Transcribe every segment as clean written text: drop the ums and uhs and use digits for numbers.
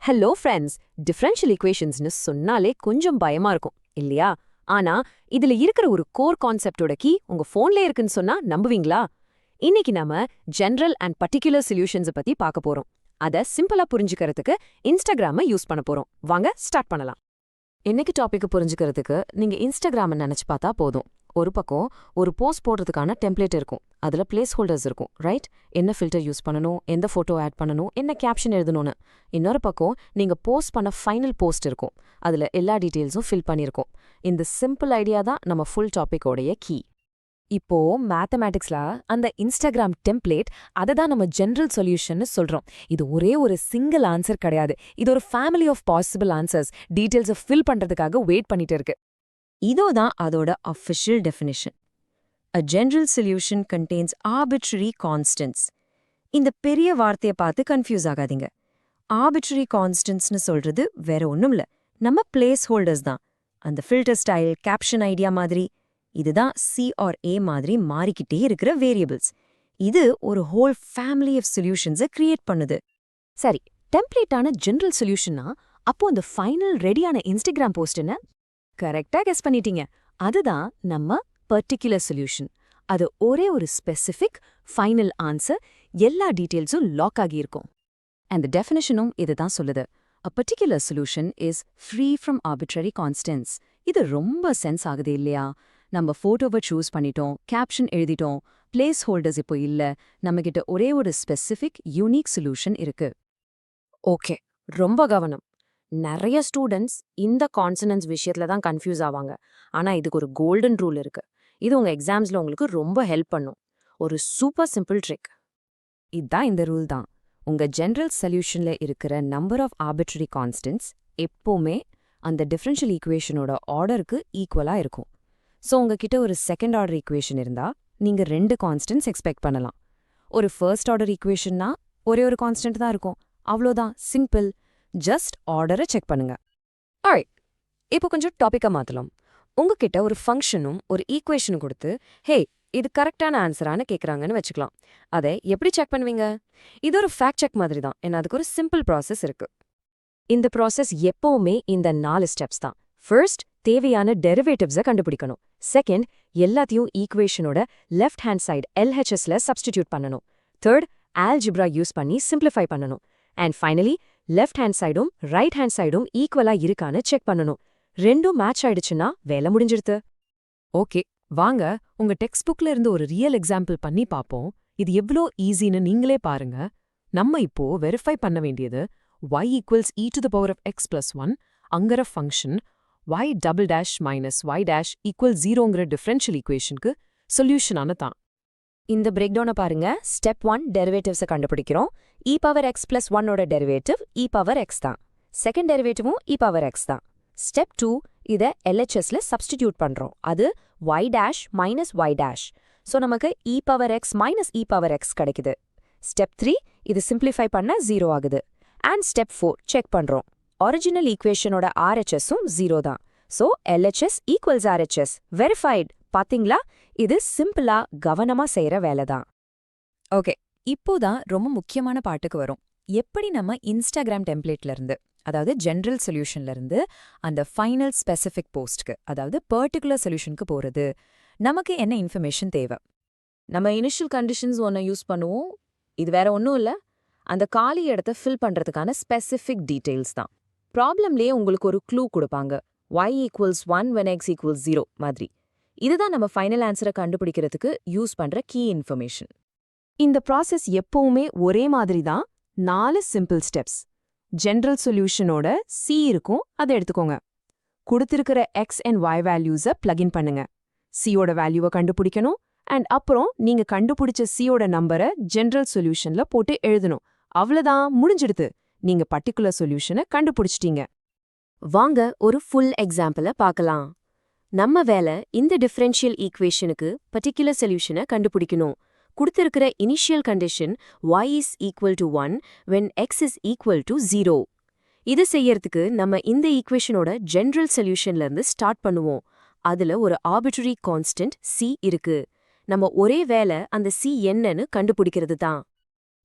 Hello friends. Differential ஈக்குவேஷன்ஸ்னு சொன்னாலே கொஞ்சம் பயமா இருக்கும் இல்லையா? ஆனா இதுல இருக்கிற ஒரு கோர் கான்செப்டோட கீ உங்க போன்ல இருக்குன்னு சொன்னா நம்புவீங்களா? இன்னைக்கு நாம ஜெனரல் அண்ட் பர்டிகுலர் சொல்யூஷன்ஸ் பத்தி பார்க்க போறோம். அத சிம்பிளா புரிஞ்சுக்கிறதுக்கு இன்ஸ்டாகிராம யூஸ் பண்ண போறோம். வாங்க ஸ்டார்ட் பண்ணலாம். இன்னைக்கு டாபிக் புரிஞ்சுக்கிறதுக்கு நீங்க இன்ஸ்டாகிராம நினைச்சு பார்த்தா போதும். ஒரு பக்கம் ஒரு போஸ்ட் போடுறதுக்கான டெம்ப்ளேட் இருக்கும். அதுல பிளேஸ் ஹோல்டர்ஸ் இருக்கும், ரைட்? என்ன ஃபில்டர் யூஸ் பண்ணணும், எந்த போட்டோ ஆட் பண்ணணும், என்ன கேப்ஷன் எழுதணும்னு. இன்னொரு பக்கம் நீங்க போஸ்ட் பண்ண ஃபைனல் போஸ்ட் இருக்கும். அதுல எல்லா டீட்டெயில்ஸும் ஃபில் பண்ணியிருக்கும். இந்த சிம்பிள் ஐடியா தான் நம்ம ஃபுல் டாபிக்கோடைய கீ. இப்போ மேத்தமேட்டிக்ஸ்ல அந்த இன்ஸ்டாகிராம் டெம்ப்ளேட் அதை தான் நம்ம ஜெனரல் சொல்யூஷன் சொல்றோம். இது ஒரே ஒரு சிங்கிள் ஆன்சர் கிடையாது. இது ஒரு ஃபேமிலி ஆஃப் பாசிபிள் ஆன்சர்ஸ் டீட்டெயில்ஸை ஃபில் பண்றதுக்காக வெயிட் பண்ணிட்டு இருக்கு. இதோ தான் அதோட official definition. A general solution contains arbitrary constants. இந்த பெரிய வார்த்தையை பார்த்து கன்ஃபியூஸ் ஆகாதீங்க. ஆர்பிட்ரரி கான்ஸ்டன்ட்ஸ்னு சொல்றது வேற ஒன்றும் இல்லை, நம்ம பிளேஸ் ஹோல்டர்ஸ் தான். அந்த ஃபில்டர் ஸ்டைல், கேப்ஷன் ஐடியா மாதிரி இதுதான் சி ஆர் ஏ மாதிரி மாறிக்கிட்டே இருக்கிற வேரியபிள்ஸ். இது ஒரு ஹோல் ஃபேமிலி ஆஃப் சொல்யூஷன்ஸை கிரியேட் பண்ணுது. சரி, டெம்ப்ளேட்டான ஜெனரல் சொல்யூஷன்னா அப்போ அந்த ஃபைனல் ரெடியான இன்ஸ்டாகிராம் போஸ்ட் என்ன? கரெக்டா கெஸ் பண்ணிட்டீங்க. அதுதான் நம்ம பர்டிகுலர் சொல்யூஷன். அது ஒரே ஒரு ஸ்பெசிஃபிக் ஃபைனல் ஆன்சர், எல்லா டீட்டெயில்ஸும் லாக் ஆகியிருக்கும். அண்ட் டெஃபினிஷனும் இதுதான் சொல்லுது. A particular solution is free from arbitrary constants. இது ரொம்ப சென்ஸ் ஆகுது இல்லையா? நம்ம ஃபோட்டோவை சூஸ் பண்ணிட்டோம், கேப்ஷன் எழுதிட்டோம், பிளேஸ் ஹோல்டர்ஸ் இப்போ இல்ல, நம்மகிட்ட ஒரே ஒரு ஸ்பெசிஃபிக் யூனிக் சொல்யூஷன் இருக்கு. ஓகே, ரொம்ப கவனம். நிறைய ஸ்டூடெண்ட்ஸ் இந்த கான்சனன்ஸ் விஷயத்துல தான் கன்ஃபியூஸ் ஆவாங்க. ஆனா இதுக்கு ஒரு கோல்டன் ரூல் இருக்கு. இது உங்க எக்ஸாம்ஸ்ல உங்களுக்கு ரொம்ப ஹெல்ப் பண்ணும். ஒரு சூப்பர் சிம்பிள் ட்ரிக். இதுதான் இந்த ரூல் தான். உங்க ஜெனரல் சொல்யூஷன்ல இருக்கிற நம்பர் ஆஃப் ஆர்பிட்ரரி கான்ஸ்டன்ட்ஸ் எப்பவுமே அந்த டிஃபரன்ஷியல் ஈக்குவேஷனோட ஆர்டருக்கு ஈக்குவலா இருக்கும். ஸோ உங்ககிட்ட ஒரு செகண்ட் ஆர்டர் ஈக்குவேஷன் இருந்தா நீங்க 2 கான்ஸ்டன்ட்ஸ் எக்ஸ்பெக்ட் பண்ணலாம். ஒரு ஃபர்ஸ்ட் ஆர்டர் ஈக்குவேஷன்னா ஒரே ஒரு கான்ஸ்டன்ட் தான் இருக்கும். அவ்வளோதான், சிம்பிள். ஜஸ்ட் ஆர்டரை செக் பண்ணுங்க. ஆல்ரைட், இப்போ கொஞ்சம் டாபிக்கை மாத்தலாம். உங்ககிட்ட ஒரு ஃபங்க்ஷனும் ஒரு ஈக்குவேஷனும் கொடுத்து, ஹே இது கரெக்டான ஆன்சரானு கேட்குறாங்கன்னு வச்சுக்கலாம். அதை எப்படி செக் பண்ணுவீங்க? இது ஒரு ஃபேக்ட் செக் மாதிரி தான். ஏன்னா அதுக்கு ஒரு சிம்பிள் ப்ராசஸ் இருக்கு. இந்த ப்ராசஸ் எப்பவுமே இந்த 4 ஸ்டெப்ஸ் தான். ஃபர்ஸ்ட், தேவையான டெரிவேட்டிவ்ஸை கண்டுபிடிக்கணும். செகண்ட், எல்லாத்தையும் ஈக்குவேஷனோட லெஃப்ட் ஹேண்ட் சைடு LHSல சப்ஸ்டிடியூட் பண்ணணும். தேர்ட், ஆல்ஜிப்ரா யூஸ் பண்ணி சிம்பிளிஃபை பண்ணணும். அண்ட் ஃபைனலி, லெஃப்ட் ஹேண்ட் சைடும் ரைட் ஹேண்ட் சைடும் ஈக்குவலா இருக்கான்னு செக் பண்ணணும். ரெண்டும் மேட்ச் ஆயிடுச்சுன்னா வேலை முடிஞ்சிருது. ஓகே, வாங்க உங்க டெக்ஸ்ட் புக்ல இருந்து ஒரு ரியல் எக்ஸாம்பிள் பண்ணி பாப்போம். இது எவ்வளோ ஈஸின்னு நீங்களே பாருங்க. நம்ம இப்போ வெரிஃபை பண்ண வேண்டியது y equals e to the power of x plus 1 அங்கற function y double dash minus y dash equal 0ங்கிற டிஃபரன்ஷியல் ஈக்குவேஷனுக்கு சொல்யூஷனான தான். இந்த பிரேக் டவுனை பாருங்க. ஸ்டெப் 1, டெரிவேட்டிவ்ஸை கண்டுபிடிக்கிறோம். e பவர் x plus 1ஓட டெரிவேட்டிவ் e பவர் x தான். செகண்ட் டெரிவேட்டிவும் e பவர் x தான். ஸ்டெப் 2, இதை LHSல சப்ஸ்டிடியூட் பண்றோம். அது y dash minus y dash. So நமக்கு e power x minus e power x கிடைக்குது. ஸ்டெப் 3, இது சிம்பிளிஃபை பண்ண 0 ஆகுது. அண்ட் ஸ்டெப் 4, செக் பண்றோம். ஒரிஜினல் ஈக்குவேஷனோட RHSும் 0 தான். So LHS equals RHS. Verified. பாத்தீங்களா? இது சிம்பிளா கவனமா செய்யற வேலை தான். ஓகே, இப்போதான் ரொம்ப முக்கியமான பாட்டுக்கு வரும். எப்படி நம்ம இன்ஸ்டாகிராம் டெம்ப்ளேட்ல இருந்து, அதாவது ஜெனரல் சொல்யூஷன்ல இருந்து அந்த ஃபைனல் ஸ்பெசிஃபிக் போஸ்ட்க்கு, அதாவது பர்டிகுலர் சொல்யூஷனுக்கு போறது, நமக்கு என்ன இன்ஃபர்மேஷன் தேவை? நம்ம இனிஷியல் கண்டிஷன்ஸ் ஒன்று யூஸ் பண்ணுவோம். இது வேற ஒன்றும் இல்லை, அந்த காலி இடத்த ஃபில் பண்றதுக்கான ஸ்பெசிஃபிக் டீட்டெயில்ஸ் தான். ப்ராப்ளம்லேயே உங்களுக்கு ஒரு க்ளூ கொடுப்பாங்க. y equals 1 when x equals 0 மாதிரி. இதுதான் நம்ம ஃபைனல் ஆன்சரை கண்டுபிடிக்கிறதுக்கு யூஸ் பண்ற கீ இன்ஃபர்மேஷன். இந்த ப்ராசஸ் எப்பவுமே ஒரே மாதிரி தான். 4 சிம்பிள் ஸ்டெப்ஸ். ஜெனரல் சொல்யூஷனோட C இருக்கும், அதை எடுத்துக்கோங்க. கொடுத்திருக்கிற x and y வேல்யூஸை பிளக்இன் பண்ணுங்க. சியோட வேல்யூவை கண்டுபிடிக்கணும். அண்ட் அப்புறம் நீங்க கண்டுபிடிச்ச சியோட நம்பரை ஜெனரல் சொல்யூஷன்ல போட்டு எழுதணும். அவ்வளவுதான், முடிஞ்சிடுது. நீங்க பர்டிகுலர் சொல்யூஷனை கண்டுபிடிச்சிட்டீங்க. வாங்க ஒரு ஃபுல் எக்ஸாம்பிளை பார்க்கலாம். நம்ம வேலை இந்த டிஃபரன்ஷியல் ஈக்குவேஷனுக்கு பர்டிகுலர் சொல்யூஷனை கண்டுபிடிக்கணும். கொடுத்திருக்கிற initial condition y is equal to 1 when x is equal to 0. இது செய்யறதுக்கு நம்ம இந்த ஈக்குவேஷனோட ஜெனரல் சொல்யூஷன்ல இருந்து ஸ்டார்ட் பண்ணுவோம். அதுல ஒரு ஆர்பிட்ரரி கான்ஸ்டன்ட் c இருக்கு. நம்ம ஒரே வேலை அந்த c என்னன்னு கண்டுபிடிக்கிறது தான்.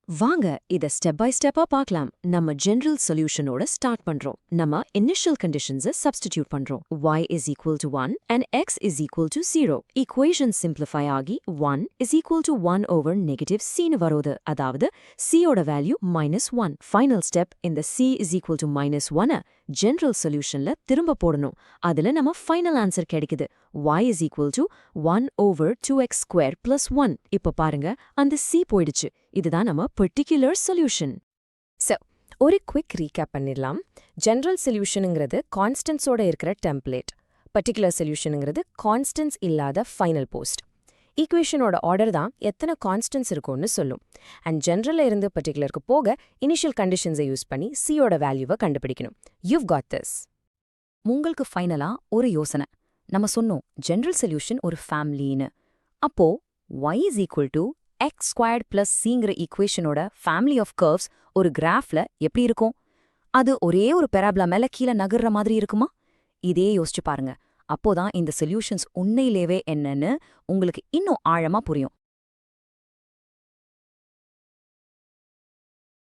வாங்க இத ஸ்டெப் பை ஸ்டெப்பா பார்க்கலாம். நம்ம ஜெனரல் சொல்யூஷனோட ஸ்டார்ட் பண்றோம். நம்ம இனிஷியல் கண்டிஷன்ஸை சப்ஸ்டிடியூட் பண்றோம். y is equal to 1 and x is equal to 0. Equation simplify ஆகி 1 is equal to 1 over negative c னு வருது. அதாவது c ஓட வேல்யூ -1. ஃபைனல் ஸ்டெப் இந்த c is equal to -1 general சொல்யூஷன்ல திரும்ப போடணும். அதுல நம்ம ஃபைனல் ஆன்சர் கிடைக்குது. y is equal to 1 over 2x square plus 1. இப்ப பாருங்க அந்த c போயிடுச்சு. இதுதான் நம்ம பர்டிகுலர் சொல்யூஷன். சோ ஒரு குவிக் ரீகேப் பண்ணிடலாம். ஜெனரல் சொல்யூஷனுங்கிறது கான்ஸ்டன்ட்ஸோட இருக்கிற டெம்ப்ளேட். பர்டிகுலர் சொல்யூஷனுங்கிறது கான்ஸ்டன்ட்ஸ் இல்லாத ஃபைனல் போஸ்ட். ஈக்குவேஷனோட ஆர்டர் தான் எத்தனை கான்ஸ்டன்ட்ஸ் இருக்கும்னு சொல்லும். அண்ட் ஜெனரல்ல இருந்து பர்டிகுலருக்கு போக இனிஷியல் கண்டிஷன்ஸை யூஸ் பண்ணி சியோட வேல்யூவை கண்டுபிடிக்கணும். You've got this. உங்களுக்கு ஃபைனலா ஒரு யோசனை. நம்ம சொன்னோம் ஜெனரல் சொல்யூஷன் ஒரு ஃபேமிலின்னு. அப்போ y is equal to x squared plus cங்கிற ஈக்குவேஷனோட ஃபேமிலி ஆஃப் கர்வ்ஸ் ஒரு கிராஃப்ல எப்படி இருக்கும்? அது ஒரே ஒரு பெராப்லா மேல கீழே நகர்ற மாதிரி இருக்குமா? இதே யோசிச்சு பாருங்க. அப்போதான் இந்த சொல்யூஷன்ஸ் உண்மையிலேவே என்னன்னு உங்களுக்கு இன்னும் ஆழமா புரியும்.